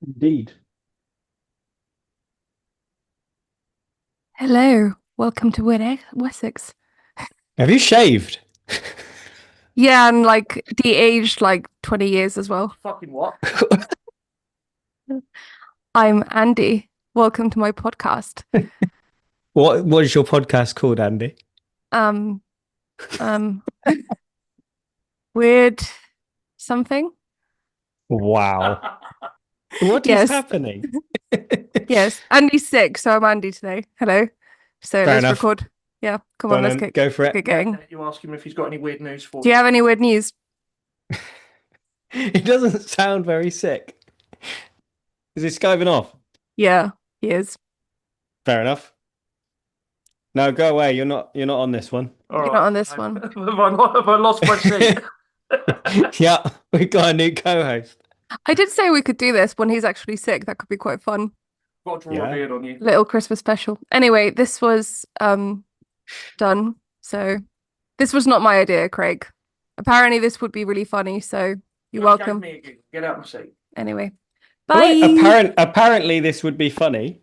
Indeed. Hello, welcome to Wyrd Wessex. Have you shaved? Yeah, and like de-aged like 20 years as well. Fucking what? I'm Andy. Welcome to my podcast. What is your podcast called, Andy? Um, um, Weird something. Wow. What is Yes, happening? yes. Andy's sick, so I'm Andy today. Hello. So Fair let's enough. record. Yeah, come Go on, on let's then, get go for it. get going. You ask him if he's got any weird news for Do you have any weird news? He doesn't sound very sick. Is he skiving off? Yeah, he is. Fair enough. No, go away. You're not on this one. All You're right. not on this one. Have I lost my seat? Yeah, we got a new co-host. I did say we could do this when he's actually sick. That could be quite fun. Got to draw Yeah. a beard on you. Little Christmas special. Anyway, this was done. So this was not my idea, Craig. Apparently this would be really funny, so you're welcome. Get out of my seat. Anyway. Well, Bye. apparently this would be funny.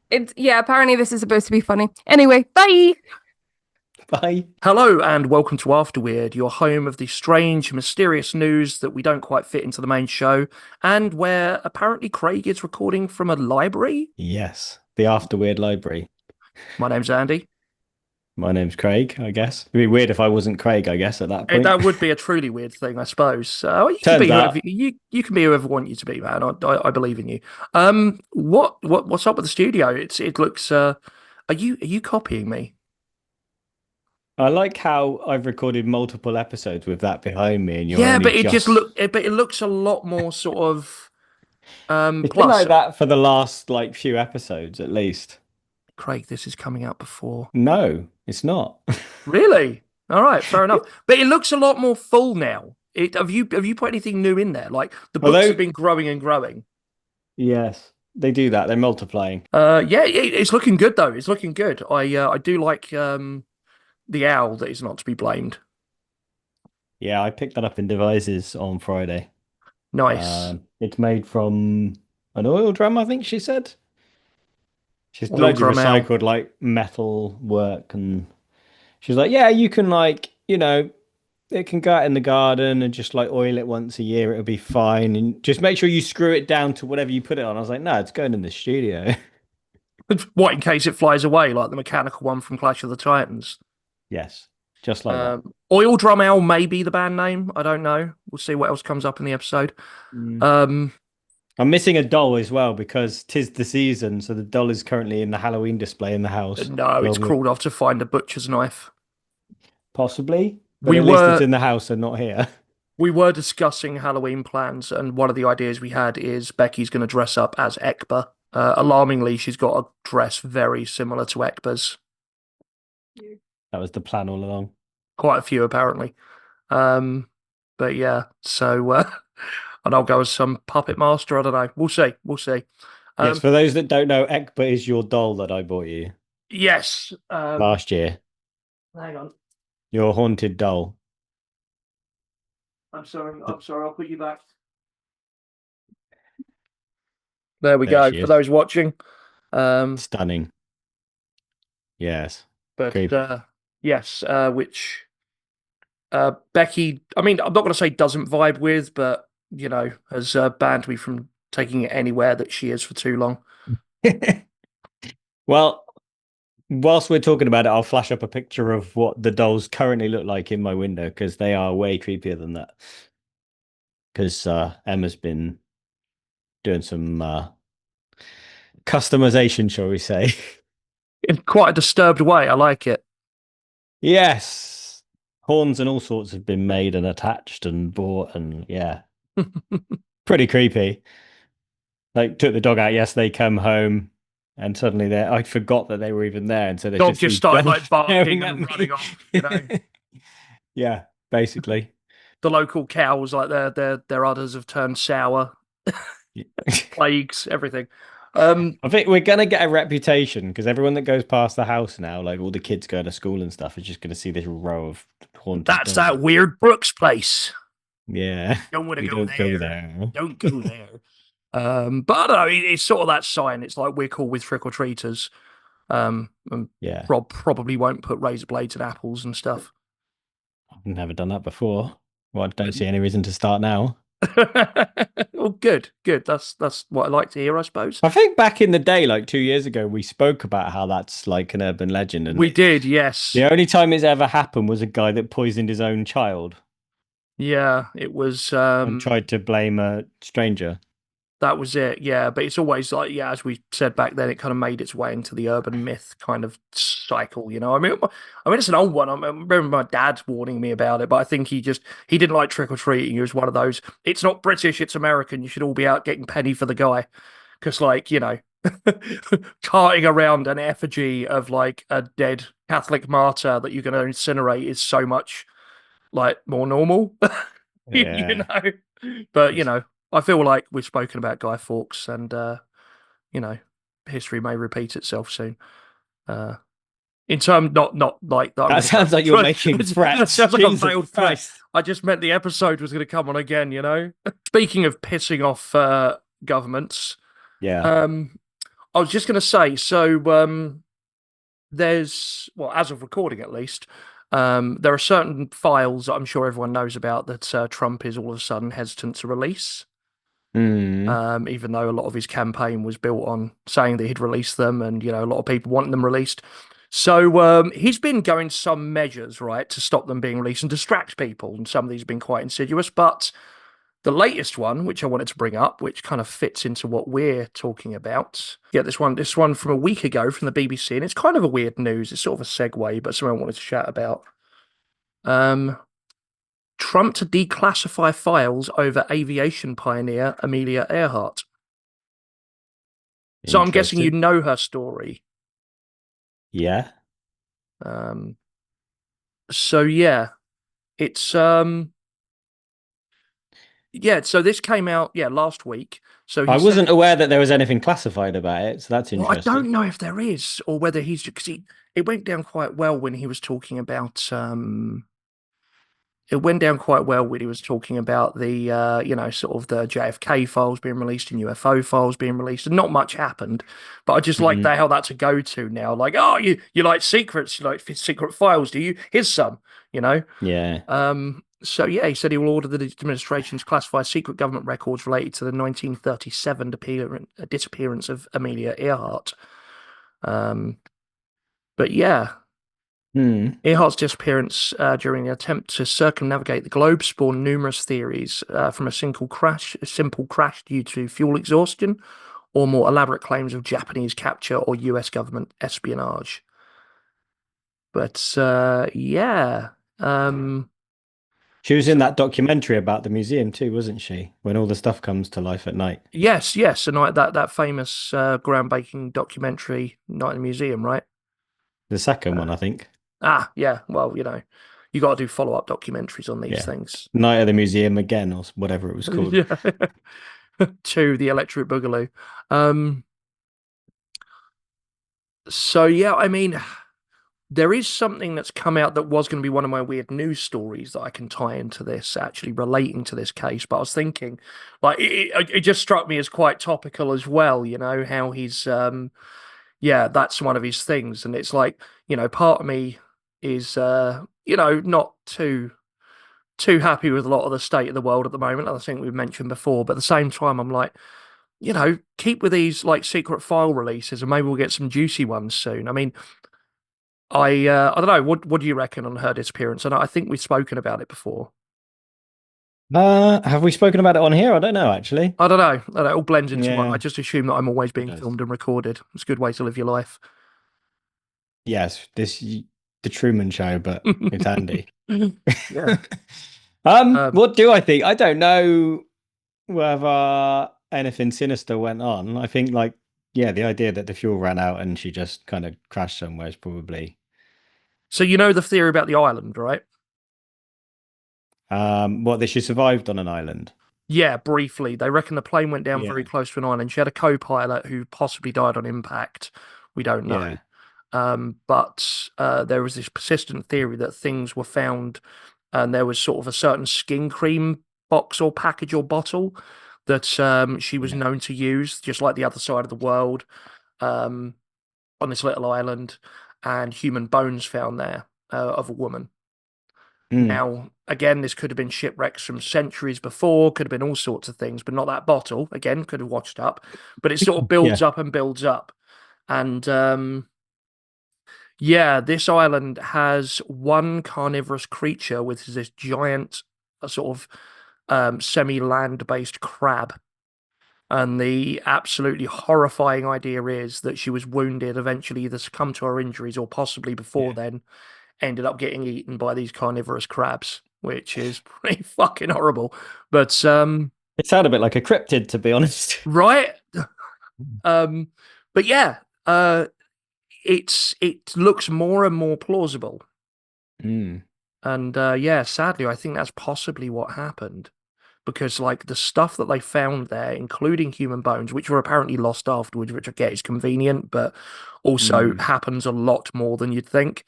Apparently this is supposed to be funny. Anyway, bye. Bye. Hello and welcome to AfterWyrd, your home of the strange, mysterious news that we don't quite fit into the main show, and where apparently Craig is recording from a library. Yes, the AfterWyrd Library. My name's Andy. My name's Craig, I guess. It'd be weird if I wasn't Craig, I guess, at that point. That would be a truly weird thing, I suppose. You can Turns be out- whoever you can be whoever want you to be, man. I believe in you. What's up with the studio? It looks. Are you copying me? I like how I've recorded multiple episodes with that behind me, and you're Yeah, only but it looks a lot more sort of. It's been Plus, like that for the last few episodes, at least. Craig, this is coming out before. No, it's not. Really? All right, fair enough. But it looks a lot more full now. Have you put anything new in there? Like the books have been growing and growing. Yes, they do that. They're multiplying. Yeah, it's looking good though. It's looking good. I do like the owl that is not to be blamed. Yeah, I picked that up in Devices on Friday. Nice. It's made from an oil drum, I think she said. She's Oil loads of drum owl. recycled metal work, and she's like, yeah, you can it can go out in the garden and just oil it once a year, it'll be fine. And just make sure you screw it down to whatever you put it on. I was like, no, it's going in the studio. What, in case it flies away, like the mechanical one from Clash of the Titans? Yes, just like that. Oil Drum Owl may be the band name. I don't know. We'll see what else comes up in the episode. I'm missing a doll as well because 'tis the season, so the doll is currently in the Halloween display in the house. No, it's crawled off to find a butcher's knife. Possibly, but at least it's in the house and not here. We were discussing Halloween plans, and one of the ideas we had is Becky's going to dress up as Ekba. Alarmingly, she's got a dress very similar to Ekba's. That was the plan all along. Quite a few, apparently. But yeah, so and I'll go as some puppet master. I don't know. We'll see. We'll see. Yes, for those that don't know, Ekba is your doll that I bought you. Yes. Last year. Hang on. Your haunted doll. I'm sorry. I'll put you back. There we go. For those watching. Stunning. Yes. But yes, which Becky, I mean, I'm not going to say doesn't vibe with, but has banned me from taking it anywhere that she is for too long. Well, whilst we're talking about it, I'll flash up a picture of what the dolls currently look like in my window because they are way creepier than that. Because Emma's been doing some customization, shall we say. In quite a disturbed way. I like it. Yes. Horns and all sorts have been made and attached and bought, and yeah. Pretty creepy. Took the dog out yesterday, come home, and suddenly I forgot that they were even there, and so they dog just started barking and running off. Yeah, basically. The local cows, their udders have turned sour. Plagues, everything. I think we're gonna get a reputation because everyone that goes past the house now, all the kids going to school and stuff, is just gonna see this row of haunted. That's that weird Brooks place. Yeah. Don't want to We go don't go there. there. Don't go there. But I don't know. It's sort of that sign. It's like we're cool with trick or treaters. And Yeah. Rob probably won't put razor blades and apples and stuff. I've never done that before. Well, I don't see any reason to start now. Well, good. That's what I like to hear, I suppose. I think back in the day, like 2 years ago, we spoke about how that's like an urban legend. And We did, yes. the only time it's ever happened was a guy that poisoned his own child Yeah, it was. and tried to blame a stranger. That was it, yeah. But it's always like, yeah, as we said back then, it kind of made its way into the urban myth kind of cycle, you know. I mean, it's an old one. I remember my dad warning me about it, but I think he didn't like trick or treating. He was one of those. It's not British, it's American. You should all be out getting penny for the guy, because like you know, carting around an effigy of like a dead Catholic martyr that you're going to incinerate is so much like more normal, you Yeah. know. But you know. I feel like we've spoken about Guy Fawkes, and you know, history may repeat itself soon. In terms, not like that. That sounds like you're making threats. That sounds like a Jesus failed threat. Christ. I just meant the episode was going to come on again. You know. Speaking of pissing off governments, Yeah. I was just going to say. So there's as of recording at least. There are certain files that I'm sure everyone knows about that Trump is all of a sudden hesitant to release. Even though a lot of his campaign was built on saying that he'd release them, and you know a lot of people want them released. So he's been going some measures, right, to stop them being released and distract people, and some of these have been quite insidious. But the latest one, which I wanted to bring up, which kind of fits into what we're talking about, this one from a week ago from the BBC, and it's kind of a weird news. It's sort of a segue, but something I wanted to chat about. Trump to declassify files over aviation pioneer Amelia Earhart. So I'm guessing you know her story. Yeah. So yeah, it's so this came out last week. So I wasn't aware that there was anything classified about it, so that's interesting. I don't know if there is, or whether he's because it went down quite well when he was talking about it went down quite well when he was talking about the, sort of the JFK files being released and UFO files being released, and not much happened. But I just like that how that's a go-to now. Like, oh, you like secrets, you like secret files, do you? Here's some, you know. Yeah. So yeah, he said he will order the administration to classify secret government records related to the 1937 disappearance of Amelia Earhart. But yeah. Earhart's disappearance during the attempt to circumnavigate the globe spawned numerous theories, from a simple crash due to fuel exhaustion, or more elaborate claims of Japanese capture or US government espionage. But yeah. She was in that documentary about the museum too, wasn't she? When all the stuff comes to life at night. Yes, and that famous groundbreaking documentary, Night in the Museum, right? The second one, I think. Yeah. Well, you know, you got to do follow-up documentaries on these things. Night at the Museum again, or whatever it was called. Yeah. To the Electric Boogaloo. So yeah, I mean, there is something that's come out that was going to be one of my weird news stories that I can tie into this, actually relating to this case. But I was thinking, like, it just struck me as quite topical as well. You know how he's, that's one of his things, and it's like, you know, part of me is, not too happy with a lot of the state of the world at the moment. I think we've mentioned before, but at the same time, I'm like, you know, keep with these like secret file releases, and maybe we'll get some juicy ones soon. I mean, I don't know. What do you reckon on her disappearance? And I think we've spoken about it before. Have we spoken about it on here? I don't know, actually. I don't know. It all blends into one. I just assume that I'm always being filmed and recorded. It's a good way to live your life. Yes, the Truman Show, but it's handy. Yeah. What do I think? I don't know whether anything sinister went on. I think, like, the idea that the fuel ran out and she just kind of crashed somewhere is probably. So you know the theory about the island, right? What, that she survived on an island? Yeah, briefly. They reckon the plane went down very close to an island. She had a co-pilot who possibly died on impact. We don't know. But there was this persistent theory that things were found, and there was sort of a certain skin cream box or package or bottle that she was known to use, just like the other side of the world, on this little island, and human bones found there of a woman. Now, again, this could have been shipwrecks from centuries before, could have been all sorts of things, but not that bottle. Again, could have washed up, but it sort of builds up and builds up. And yeah, this island has one carnivorous creature, which is this giant sort of semi-land-based crab. And the absolutely horrifying idea is that she was wounded, eventually either succumbed to her injuries or possibly before then ended up getting eaten by these carnivorous crabs, which is pretty fucking horrible. But it sounded a bit like a cryptid, to be honest. Right? But yeah, it looks more and more plausible. And yeah, sadly, I think that's possibly what happened. Because like the stuff that they found there, including human bones, which were apparently lost afterwards, which I get is convenient, but also happens a lot more than you'd think.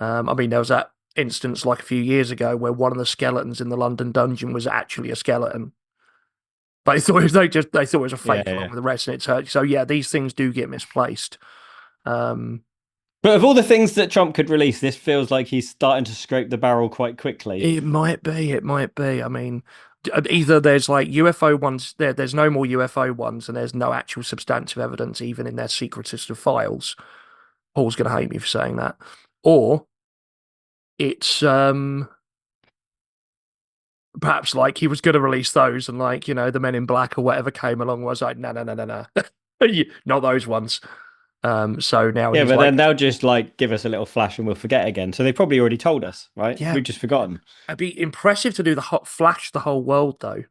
I mean, there was that instance like a few years ago where one of the skeletons in the London dungeon was actually a skeleton. But they thought it was a fake along with the rest, and it's hurt. So yeah, these things do get misplaced. But of all the things that Trump could release, this feels like he's starting to scrape the barrel quite quickly. It might be. I mean, either there's like UFO ones, there's no more UFO ones, and there's no actual substantive evidence even in their secretest of files. Paul's going to hate me for saying that. Or it's perhaps like he was going to release those, and like, you know, the Men in Black or whatever came along was like, no, not those ones. So now but then they'll just like give us a little flash and we'll forget again. So they probably already told us, right? Yeah, we've just forgotten. It'd be impressive to do the hot flash the whole world, though.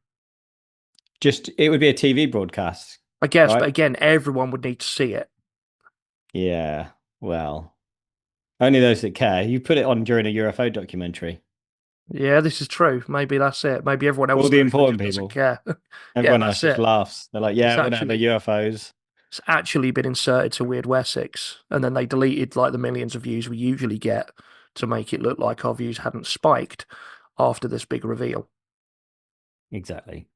It would be a TV broadcast, I guess, right? but again, everyone would need to see it. Yeah, well, only those that care. You put it on during a UFO documentary. Yeah, this is true. Maybe that's it. Maybe everyone else, all the important people, doesn't care. Everyone else just laughs. They're like, yeah, we're gonna have the UFOs. It's actually been inserted to Wyrd Wessex, and then they deleted like the millions of views we usually get to make it look like our views hadn't spiked after this big reveal. Exactly.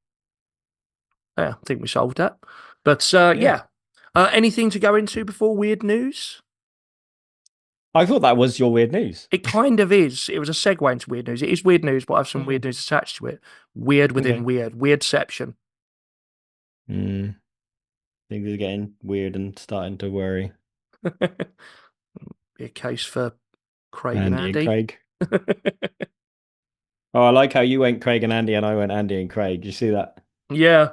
Yeah, I think we solved that. But yeah. Anything to go into before weird news? I thought that was your weird news. It kind of is. It was a segue into weird news. It is weird news, but I have some weird news attached to it. Weird within weird. Weirdception. Things are getting weird and starting to worry. Be a case for Craig Andy and Andy. Craig. Oh, I like how you went Craig and Andy and I went Andy and Craig. You see that? Yeah.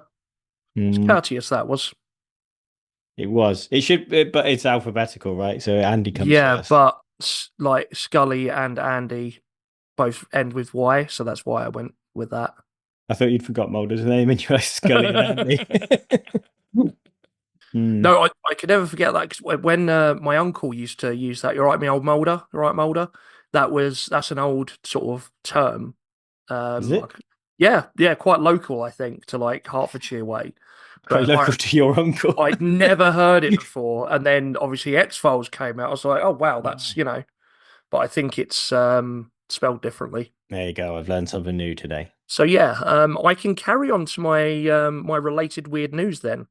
It's courteous, that was. It was. It should, but it's alphabetical, right? So Andy comes first. But like Scully and Andy both end with Y, so that's why I went with that. I thought you'd forgot Mulder's name and you were Scully and Andy. No, I could never forget that, because when my uncle used to use that, "You're right, me old Mulder, you're right, Mulder," that's an old sort of term. Is it? Yeah, quite local, I think, to like Hertfordshire way. Quite local to your uncle. I'd never heard it before, and then obviously X-Files came out. I was like, oh wow, that's but I think it's spelled differently. There you go. I've learned something new today. So yeah, I can carry on to my my related weird news then.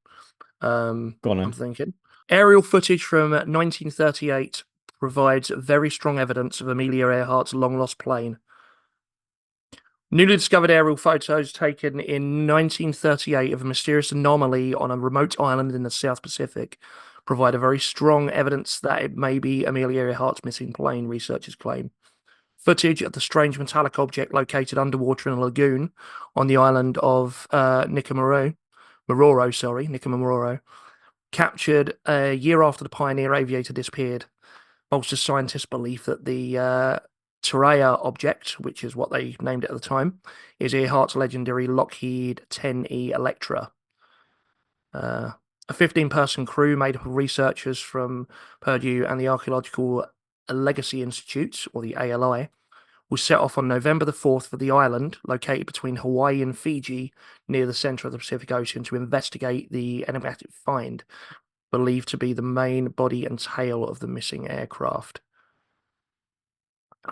Go on, I'm thinking aerial footage from 1938 provides very strong evidence of Amelia Earhart's long-lost plane. Newly discovered aerial photos taken in 1938 of a mysterious anomaly on a remote island in the South Pacific provide a very strong evidence that it may be Amelia Earhart's missing plane, researchers claim. Footage of the strange metallic object located underwater in a lagoon on the island of Nikumaroro, captured a year after the Pioneer aviator disappeared, bolsters scientists' belief that the Teraya object, which is what they named it at the time, is Earhart's legendary Lockheed 10E Electra. A 15-person crew made up of researchers from Purdue and the Archaeological Legacy Institute, or the ALI, was set off on November the 4th for the island, located between Hawaii and Fiji, near the center of the Pacific Ocean, to investigate the enigmatic find, believed to be the main body and tail of the missing aircraft.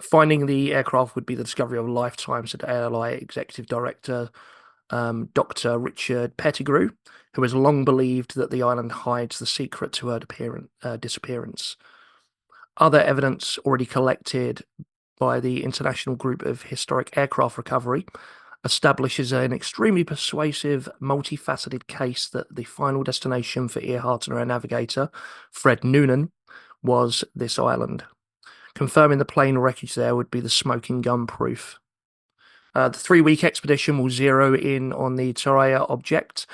Finding the aircraft would be the discovery of a lifetime, said ALI Executive Director Dr. Richard Pettigrew, who has long believed that the island hides the secret to her disappearance. Other evidence already collected by the International Group of Historic Aircraft Recovery establishes an extremely persuasive, multifaceted case that the final destination for Earhart and her navigator, Fred Noonan, was this island. Confirming the plane wreckage there would be the smoking gun proof. The 3-week expedition will zero in on the Taria object,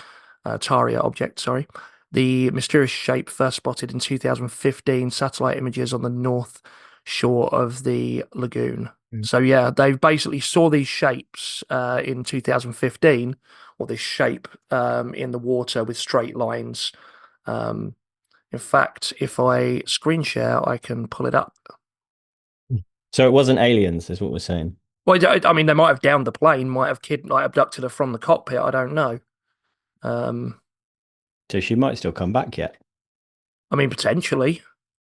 the mysterious shape first spotted in 2015 satellite images on the north shore of the lagoon. So yeah, they basically saw these shapes in 2015, or this shape in the water with straight lines. In fact, if I screen share, I can pull it up. So it wasn't aliens, is what we're saying. Well, I mean, they might have downed the plane, might have abducted her from the cockpit. I don't know. So she might still come back yet. I mean, potentially.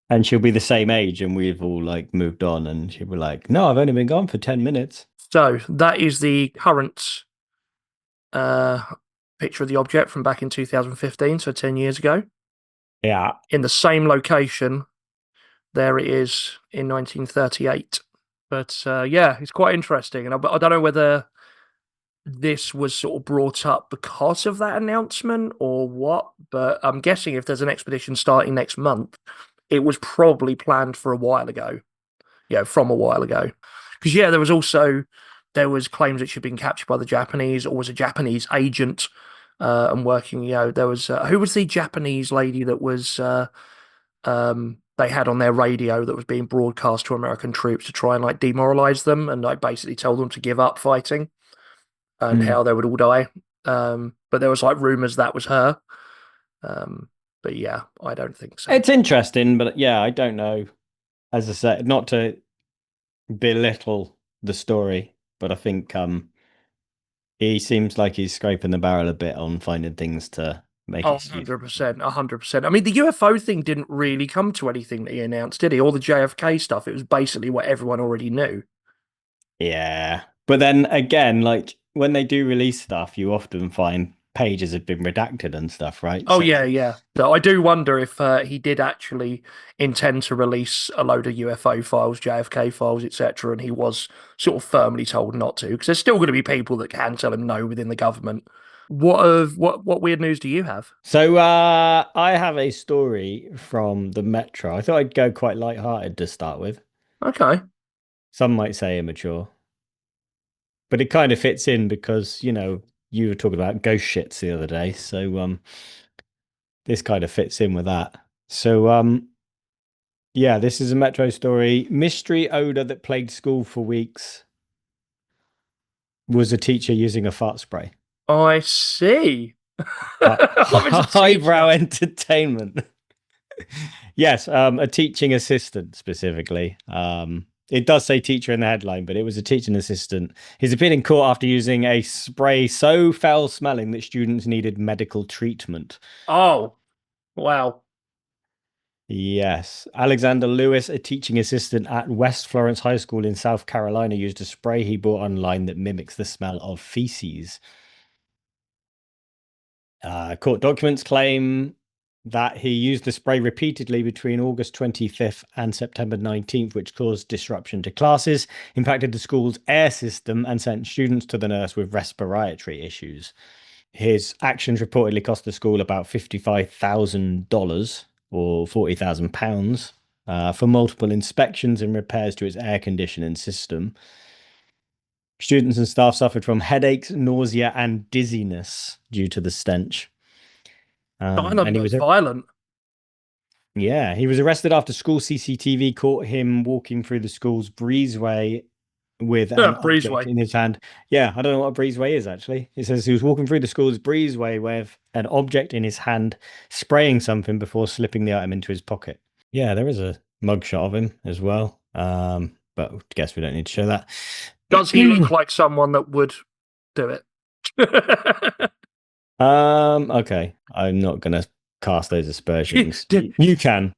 And she'll be the same age, and we've all like moved on, and she'll be like, "No, I've only been gone for 10 minutes." So that is the current picture of the object from back in 2015, so 10 years ago. Yeah. In the same location, there it is in 1938. But yeah, it's quite interesting. And I don't know whether this was sort of brought up because of that announcement or what, but I'm guessing if there's an expedition starting next month, it was probably planned for a while ago. Yeah, from a while ago. Because yeah, there was claims it should have been captured by the Japanese or was a Japanese agent and working. There was who was the Japanese lady that was they had on their radio that was being broadcast to American troops to try and like demoralize them and like basically tell them to give up fighting and how they would all die. But there was like rumors that was her. But yeah, I don't think so. It's interesting, but yeah, I don't know. As I said, not to belittle the story, but I think he seems like he's scraping the barrel a bit on finding things to make it. 100%, 100%. I mean, the UFO thing didn't really come to anything that he announced, did he? All the JFK stuff, it was basically what everyone already knew. Yeah. But then again, like when they do release stuff, you often find pages have been redacted and stuff, right? Oh, so yeah. So I do wonder if he did actually intend to release a load of UFO files, JFK files, etc., and he was sort of firmly told not to, because there's still going to be people that can tell him no within the government. What weird news do you have? So I have a story from the Metro. I thought I'd go quite light-hearted to start with. Okay. Some might say immature. But it kind of fits in because, you were talking about ghost shits the other day. So this kind of fits in with that. So yeah, this is a Metro story. Mystery odor that plagued school for weeks was a teacher using a fart spray. I see. Highbrow entertainment. Yes, a teaching assistant specifically. It does say teacher in the headline, but it was a teaching assistant. He's appeared in court after using a spray so foul-smelling that students needed medical treatment. Oh, wow. Yes. Alexander Lewis, a teaching assistant at West Florence High School in South Carolina, used a spray he bought online that mimics the smell of feces. Court documents claim that he used the spray repeatedly between August 25th and September 19th, which caused disruption to classes, impacted the school's air system, and sent students to the nurse with respiratory issues. His actions reportedly cost the school about $55,000 or £40,000 for multiple inspections and repairs to its air conditioning system. Students and staff suffered from headaches, nausea, and dizziness due to the stench. And he was violent. Yeah, he was arrested after school CCTV caught him walking through the school's breezeway with an object in his hand. Yeah, I don't know what a breezeway is, actually. It says he was walking through the school's breezeway with an object in his hand, spraying something before slipping the item into his pocket. Yeah, there is a mugshot of him as well, but I guess we don't need to show that. Does he look like someone that would do it? Okay, I'm not going to cast those aspersions. You can.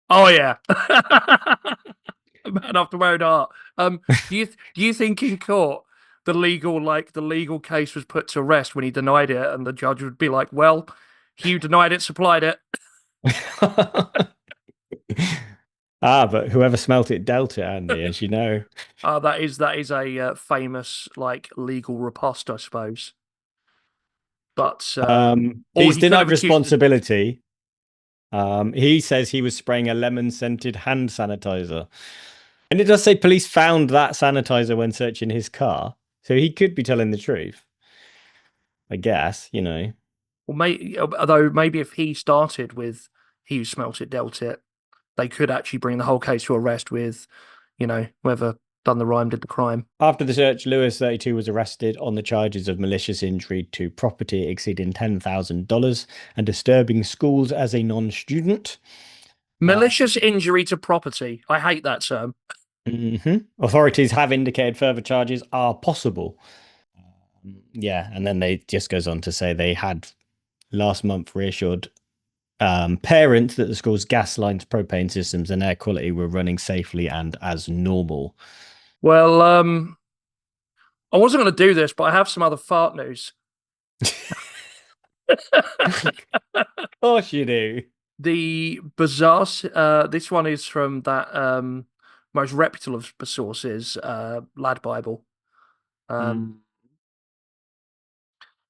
Oh, yeah. Man after my own heart. Do you think in court the legal case was put to rest when he denied it, and the judge would be like, "Well, Hugh denied it, supplied it." But whoever smelt it dealt it, Andy, as you know. That is a famous legal riposte, I suppose. But He's he could denied have accused responsibility. He says he was spraying a lemon-scented hand sanitizer. And it does say police found that sanitizer when searching his car. So he could be telling the truth. I guess, you know. although maybe if he started with "he who smelt it dealt it," they could actually bring the whole case to arrest with, whoever done the rhyme did the crime. After the search, Lewis, 32, was arrested on the charges of malicious injury to property exceeding $10,000 and disturbing schools as a non-student. Malicious injury to property. I hate that term. Authorities have indicated further charges are possible. Yeah, and then they just goes on to say they had last month reassured parents that the school's gas lines, propane systems, and air quality were running safely and as normal. Well, I wasn't going to do this, but I have some other fart news. Of course you do. The bizarre. This one is from that most reputable of sources, Lad Bible,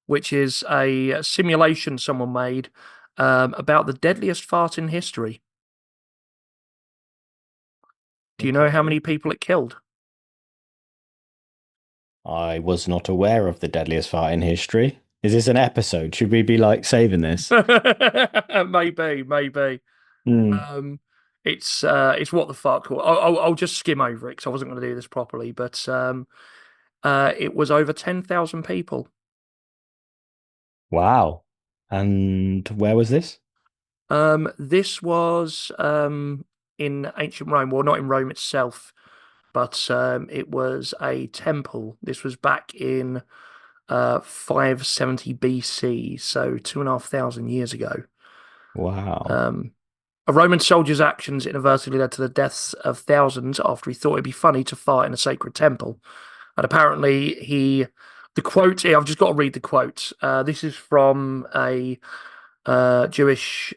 which is a simulation someone made about the deadliest fart in history. Do you know how many people it killed? I was not aware of the deadliest fart in history. Is this an episode? Should we be saving this? Maybe. It's what the fuck. I'll just skim over it because I wasn't going to do this properly. But it was over 10,000 people. Wow. And where was this? This was in ancient Rome. Well, not in Rome itself, but it was a temple. This was back in 570 BC, so 2,500 years ago. Wow. A Roman soldier's actions inadvertently led to the deaths of thousands after he thought it'd be funny to fart in a sacred temple. And apparently the quote here, I've just got to read the quote. This is from a Jewish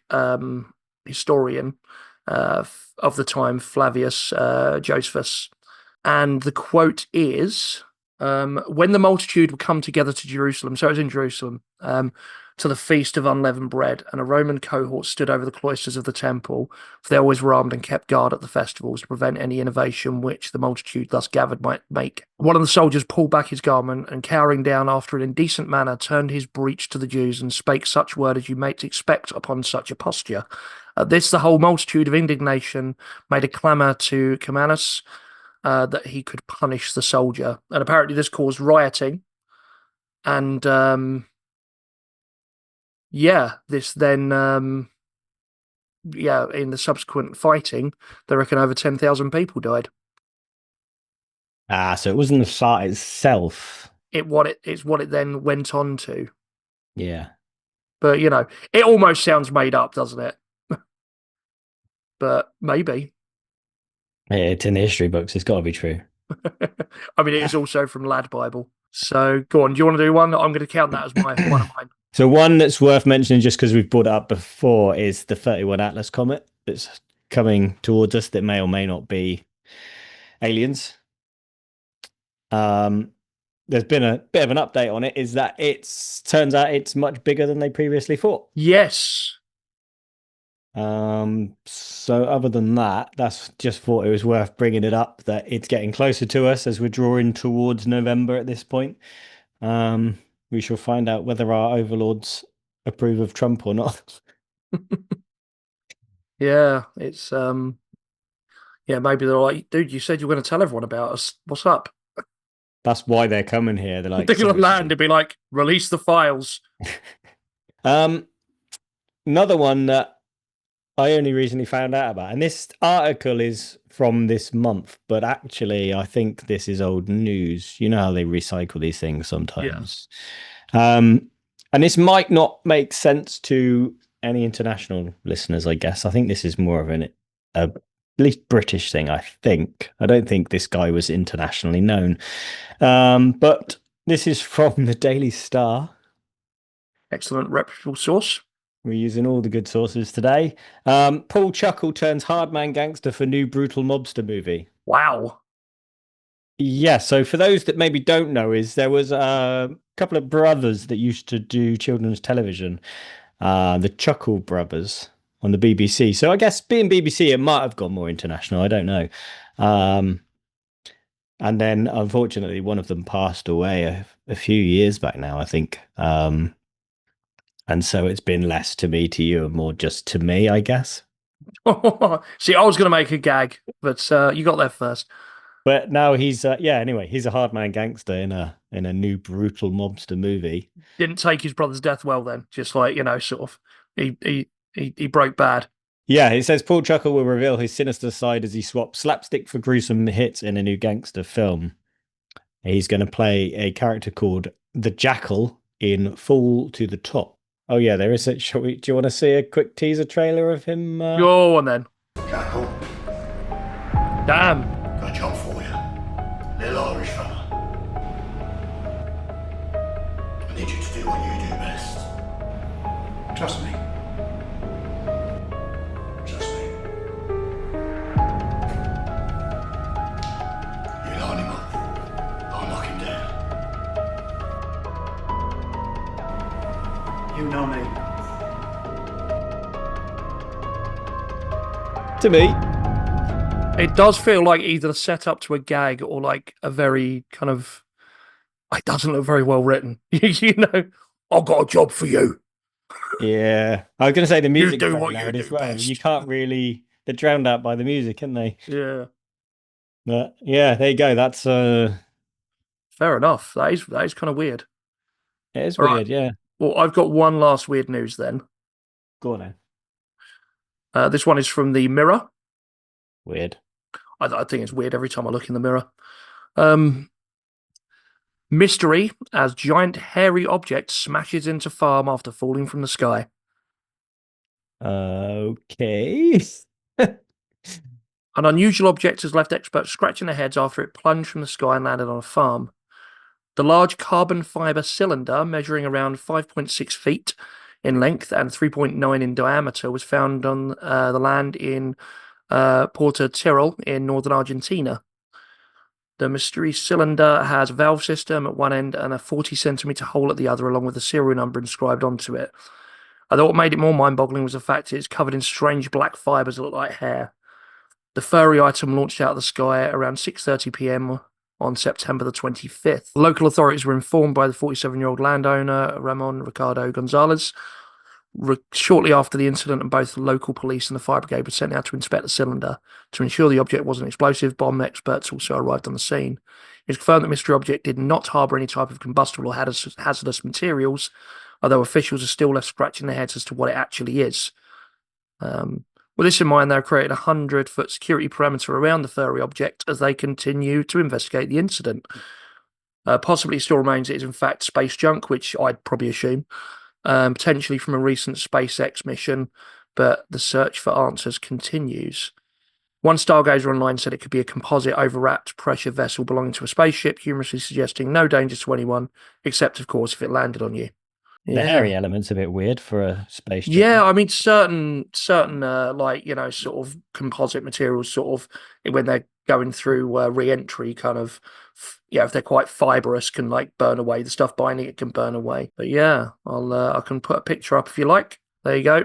historian of the time, Flavius Josephus. And the quote is, when the multitude would come together to Jerusalem, so it was in Jerusalem, to the feast of unleavened bread, and a Roman cohort stood over the cloisters of the temple, for they always were armed and kept guard at the festivals to prevent any innovation which the multitude thus gathered might make. One of the soldiers pulled back his garment, and cowering down after an indecent manner, turned his breech to the Jews, and spake such word as you might expect upon such a posture. At this the whole multitude of indignation made a clamour to Commanus, that he could punish the soldier. And apparently this caused rioting. And this then in the subsequent fighting, they reckon over 10,000 people died. So it wasn't the fart itself. It's what it then went on to. Yeah. But it almost sounds made up, doesn't it? But maybe. It's in the history books. It's got to be true. I mean, it is also from Lad Bible. So go on. Do you want to do one? I'm going to count that as one of mine. So one that's worth mentioning, just because we've brought it up before, is the 31 Atlas comet that's coming towards us that may or may not be aliens. There's been a bit of an update on it, is that turns out it's much bigger than they previously thought. Yes. So other than that, that's just thought it was worth bringing it up, that it's getting closer to us as we're drawing towards November at this point. We shall find out whether our overlords approve of Trump or not. Yeah, it's maybe they're like, dude, you said you were going to tell everyone about us. What's up? That's why they're coming here. They're like, they're going to land and be like, release the files. Another one that I only recently found out about, and this article is from this month, but actually I think this is old news. You know how they recycle these things sometimes. Yeah. And this might not make sense to any international listeners, I guess. I think this is more of least British thing, I think. I don't think this guy was internationally known. But this is from the Daily Star. Excellent, reputable source. We're using all the good sources today. Paul Chuckle turns hardman gangster for new brutal mobster movie. Wow. Yeah, so for those that maybe don't know, there was a couple of brothers that used to do children's television, the Chuckle brothers on the BBC. So I guess being BBC, it might have gone more international. I don't know. And then unfortunately, one of them passed away a few years back now, I think. And so it's been less to me, to you, and more just to me, I guess. See, I was going to make a gag, but you got there first. But now he's anyway, he's a hardman gangster in a new brutal mobster movie. Didn't take his brother's death well then. Just like, sort of he broke bad. Yeah, it says Paul Chuckle will reveal his sinister side as he swaps slapstick for gruesome hits in a new gangster film. He's going to play a character called the Jackal in Fall to the Top. Oh yeah, there is. Do you want to see a quick teaser trailer of him? Go on then. Jackal, Damn. got a job for you. Little Irish fella. I need you to do what you do best. Trust me. Trust me. You line him up. I'll knock him down. You know me. To me. It does feel like either a setup to a gag or like a very kind of. It doesn't look very well written. I've got a job for you. Yeah, I was going to say the music. do what you as do well. best. You can't really. They're drowned out by the music, aren't they? Yeah. But yeah, there you go. That's Fair enough. That is kind of weird. it is All weird. right. Yeah, Well, I've got one last weird news then. go on then. This one is from the Mirror. Weird. I think it's weird every time I look in the mirror. Mystery as giant hairy object smashes into farm after falling from the sky. Okay. An unusual object has left experts scratching their heads after it plunged from the sky and landed on a farm. The large carbon fiber cylinder, measuring around 5.6 feet in length and 3.9 in diameter, was found on the land in Porto Tyrol in northern Argentina. The mystery cylinder has a valve system at one end and a 40-centimeter hole at the other, along with a serial number inscribed onto it. I thought what made it more mind-boggling was the fact it's covered in strange black fibers that look like hair. The furry item launched out of the sky around 6:30 p.m. on September the 25th. Local authorities were informed by the 47-year-old landowner, Ramon Ricardo Gonzalez, shortly after the incident, and both the local police and the fire brigade were sent out to inspect the cylinder. To ensure the object wasn't explosive, bomb experts also arrived on the scene. It's confirmed that the mystery object did not harbour any type of combustible or hazardous materials, although officials are still left scratching their heads as to what it actually is. With this in mind, they've created a 100-foot security perimeter around the furry object as they continue to investigate the incident. Possibly it still remains it is in fact space junk, which I'd probably assume. Potentially from a recent SpaceX mission, but the search for answers continues. One stargazer online said it could be a composite overwrapped pressure vessel belonging to a spaceship, humorously suggesting no danger to anyone, except, of course, if it landed on you. The hairy element's a bit weird for a space jet. Yeah, I mean, certain like, sort of composite materials, sort of, when they're going through re-entry, kind of, if they're quite fibrous, can like burn away. The stuff binding it can burn away. But yeah, I can put a picture up if you like. There you go.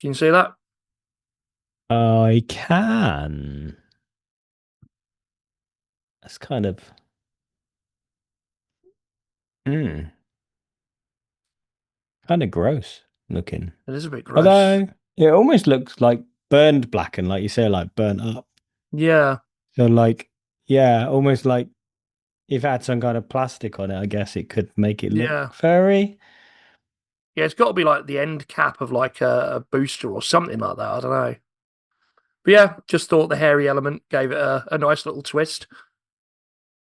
Can you see that? I can. That's kind of. Kind of gross looking. It is a bit gross. Although it almost looks like burned black and, like you say, like burnt up. Yeah. So like, yeah, almost like if it had some kind of plastic on it, I guess it could make it look furry. Yeah, it's got to be like the end cap of like a booster or something like that. I don't know. But yeah, just thought the hairy element gave it a nice little twist.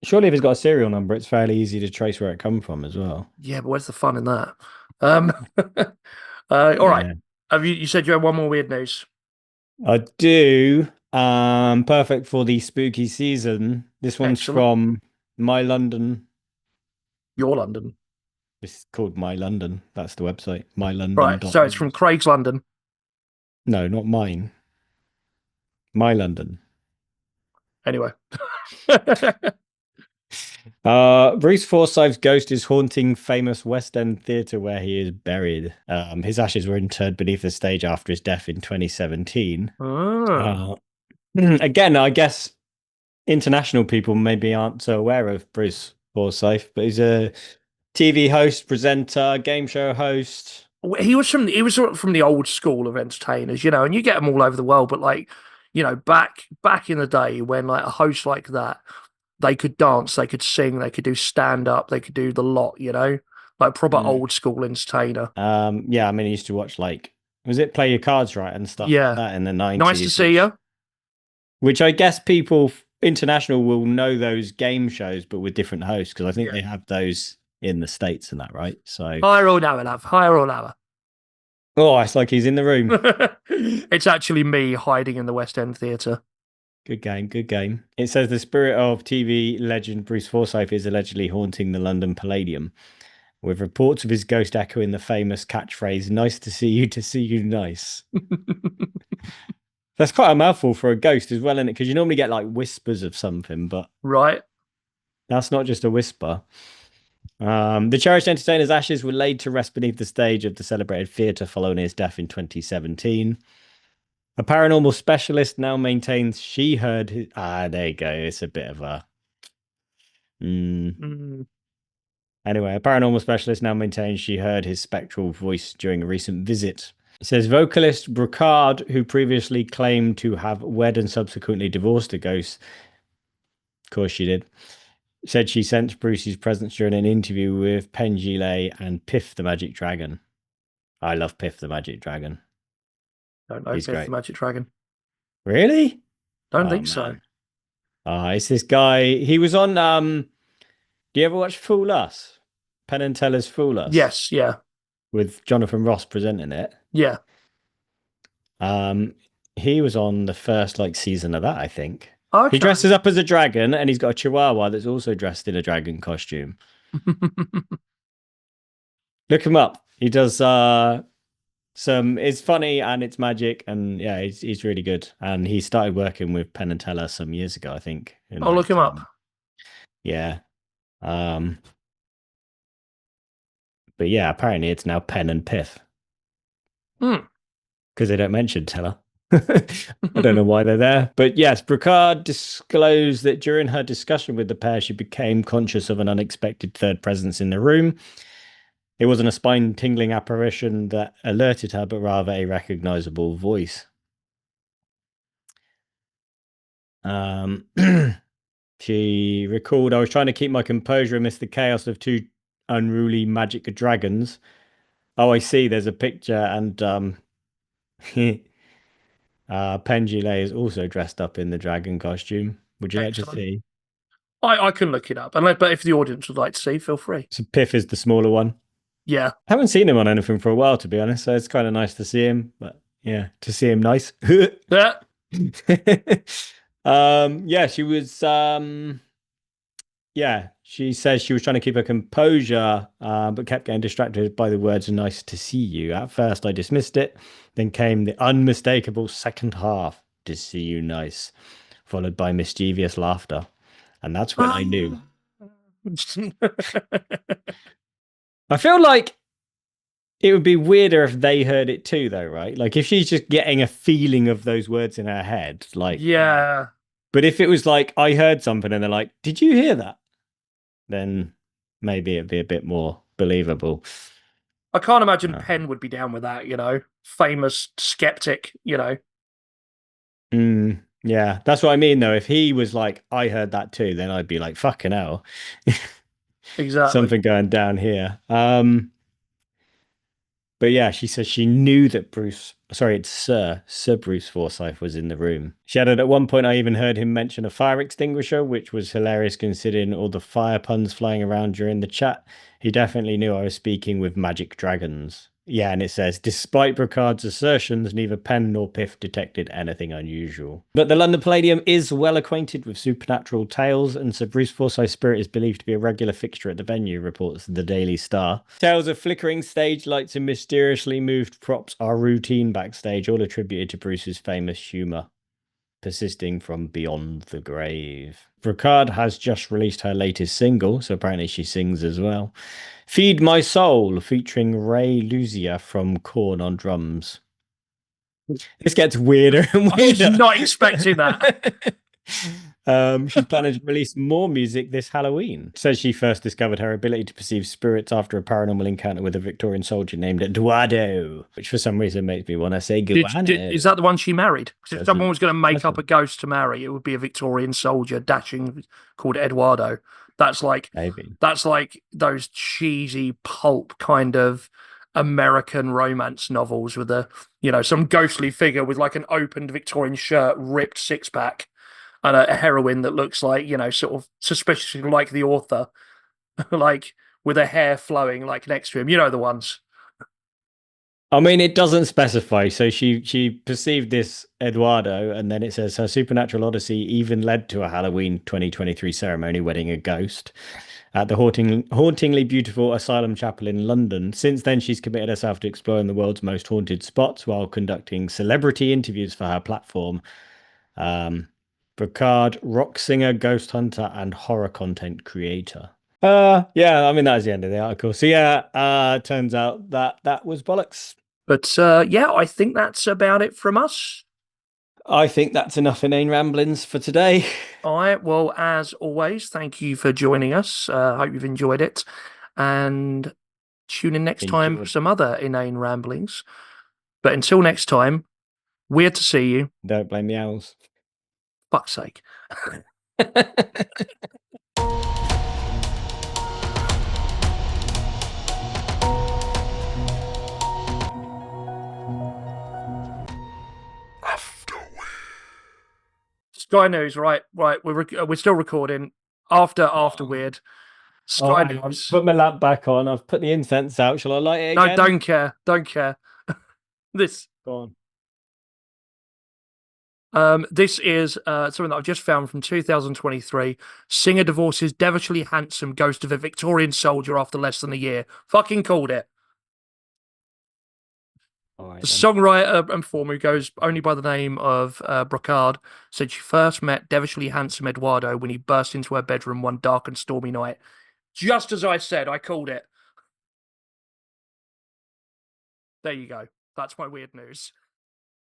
Surely if it's got a serial number, it's fairly easy to trace where it come from as well. Yeah, but where's the fun in that? All right. Have you said you had one more weird news? I do. Perfect for the spooky season. This one's Excellent. from My London. Your London. It's called My London. That's the website. MyLondon. Right. So it's from Craig's London. No, not mine. My London. Anyway. Bruce Forsyth's ghost is haunting famous West End theatre where he is buried. His ashes were interred beneath the stage after his death in 2017. Again, I guess international people maybe aren't so aware of Bruce Forsyth, but he's a TV host, presenter, game show host. He was from the old school of entertainers, and you get them all over the world. But like, back in the day when like a host like that, they could dance, they could sing, they could do stand up, they could do the lot, like proper old school entertainer. Yeah, I mean, I used to watch was it Play Your Cards Right and stuff like that in the 90s. Nice to see you. Which I guess people international will know those game shows, but with different hosts, because I think they have those in the States and that, right? So hire all hour, love. Hire all hour. Oh, it's like he's in the room. It's actually me hiding in the West End Theatre. Good game, good game. It says the spirit of TV legend Bruce Forsyth is allegedly haunting the London Palladium, with reports of his ghost echoing the famous catchphrase, "Nice to see you nice." That's quite a mouthful for a ghost as well, isn't it? Because you normally get like whispers of something, but right, that's not just a whisper. The cherished entertainer's ashes were laid to rest beneath the stage of the celebrated theatre following his death in 2017. A paranormal specialist now maintains she heard his... there you go. It's a bit of a... Anyway, a paranormal specialist now maintains she heard his spectral voice during a recent visit. It says vocalist Brocard, who previously claimed to have wed and subsequently divorced a ghost, of course she did, said she sensed Bruce's presence during an interview with Pengile and Piff the Magic Dragon. I love Piff the Magic Dragon. Don't know Piff the Magic Dragon. Really? Don't think so. It's this guy. He was on... do you ever watch Fool Us? Penn and Teller's Fool Us? Yes, yeah. With Jonathan Ross presenting it. Yeah. He was on the first season of that, I think. Okay. He dresses up as a dragon, and he's got a chihuahua that's also dressed in a dragon costume. Look him up. He does it's funny and it's magic, and yeah, he's really good. And he started working with Penn and Teller some years ago, I think. I'll look him up. Yeah. But yeah, apparently it's now Penn and Piff. Because they don't mention Teller. I don't know why they're there. But yes, Brocard disclosed that during her discussion with the pair, she became conscious of an unexpected third presence in the room. It wasn't a spine-tingling apparition that alerted her, but rather a recognizable voice. She recalled, "I was trying to keep my composure amidst the chaos of two unruly magic dragons." Oh, I see. There's a picture, and Pengile is also dressed up in the dragon costume. Would you like to see? I can look it up, but if the audience would like to see, feel free. So Piff is the smaller one. Yeah. I haven't seen him on anything for a while, to be honest, so it's kind of nice to see him. But yeah, to see him nice. Yeah. Yeah, she was she says she was trying to keep her composure, but kept getting distracted by the words "nice to see you." At first I dismissed it, then came the unmistakable second half, "to see you nice," followed by mischievous laughter, and that's when I knew. I feel like it would be weirder if they heard it too, though, right? Like if she's just getting a feeling of those words in her head, yeah. But if it was like I heard something and they're like, "Did you hear that?" Then maybe it'd be a bit more believable. I can't imagine Penn would be down with that, famous skeptic, Yeah, that's what I mean, though. If he was like, "I heard that too," then I'd be like, "Fucking hell." Exactly. Something going down here. But yeah, she says she knew that Sir Bruce Forsyth was in the room. She added, "At one point I even heard him mention a fire extinguisher, which was hilarious considering all the fire puns flying around during the chat. He definitely knew I was speaking with magic dragons." Yeah, and it says, despite Brocard's assertions, neither Penn nor Piff detected anything unusual. But the London Palladium is well acquainted with supernatural tales, and Sir Bruce Forsyth's spirit is believed to be a regular fixture at the venue, reports the Daily Star. Tales of flickering stage lights and mysteriously moved props are routine backstage, all attributed to Bruce's famous humour, persisting from beyond the grave. Brocard has just released her latest single, so apparently she sings as well. Feed My Soul, featuring Ray Luzia from Korn on drums. This gets weirder and I weirder. was not expecting that. She's planning to release more music this Halloween. Says she first discovered her ability to perceive spirits after a paranormal encounter with a Victorian soldier named Eduardo, which for some reason makes me want to say Guano. Is that the one she married? 'Cause if someone was going to make up doesn't. a ghost to marry, it would be a Victorian soldier dashing called Eduardo. That's like Maybe. That's like those cheesy pulp kind of American romance novels with some ghostly figure with like an opened Victorian shirt, ripped six pack, and a heroine that looks like, sort of suspiciously like the author, like with her hair flowing like next to him. You know the ones. I mean, it doesn't specify. So she perceived this Eduardo, and then it says her supernatural odyssey even led to a Halloween 2023 ceremony wedding a ghost at the hauntingly beautiful Asylum Chapel in London. Since then, she's committed herself to exploring the world's most haunted spots while conducting celebrity interviews for her platform. Brocard, rock singer, ghost hunter, and horror content creator. Yeah, I mean, that was the end of the article. So yeah, turns out that was bollocks. But yeah, I think that's about it from us. I think that's enough inane ramblings for today. All right. Well, as always, thank you for joining us. Hope you've enjoyed it. And tune in next time for some other inane ramblings. But until next time, weird to see you. Don't blame the owls. Fuck's sake. Sky News, right. We're still recording after Wyrd. Sky News. Put my lamp back on. I've put the incense out. Shall I light it again? No, don't care. This. Go on. This is something that I've just found from 2023. Singer divorces devilishly handsome ghost of a Victorian soldier after less than a year. Fucking called it. The songwriter and performer, who goes only by the name of Brocard, said she first met devilishly handsome Eduardo when he burst into her bedroom one dark and stormy night. Just as I said, I called it. There you go. That's my weird news.